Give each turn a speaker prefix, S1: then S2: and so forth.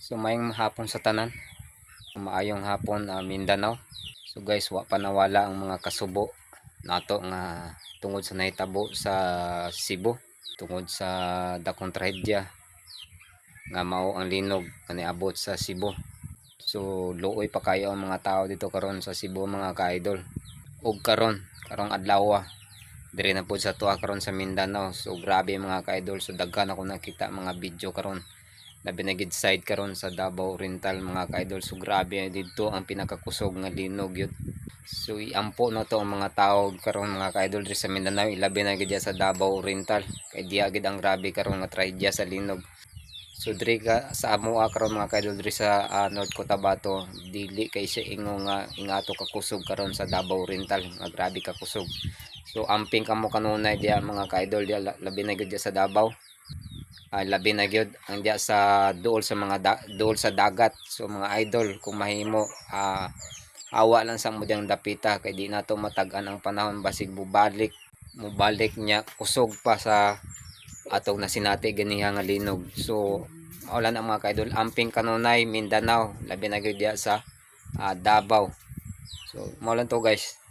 S1: So mayong hapon sa tanan, maayong hapon Mindanao. So guys, wa pa nawala ang mga kasubo nato nga tungod sa nahitabo sa Cebu, tungod sa dakong trahedya nga mao ang linog kaniabot sa Cebu. So luoy pa kayo ang mga tao dito karon sa Cebu mga ka-idol. Ug karong adlaw dire na po sa tuwa karon sa Mindanao. So grabe mga ka-idol, so daghan ako nakita mga video karon labi na gid side karon sa Davao Oriental mga ka-idol. So grabe dito ang pinakakusog nga linog yun. So iampo na to ang mga tao karon mga ka-idol sa Mindanao, ilabi na gid sa Davao Oriental kay diha gid ang grabe karon nga trahedya sa linog. So diri ka sa amoa karon mga ka-idol diri sa North Cotabato, dili kay siya ingo nga ingato ka kusog karon sa Davao Oriental nga grabe ka kusog. So amping kamo kanunay diha mga ka-idol, diha labi na gid sa Davao. Labi na gyud ang diya sa duol sa mga duol sa dagat. So mga idol, kung mahimo awa lang sa mo diyang dapita kay di nato matagan ang panahon basig mubalik niya kusog pa sa atong nasinati ganiha nga linog. So wala na mga kaidol, amping kanunay Mindanao, labi na gyud diya sa Davao. So mao lang to guys.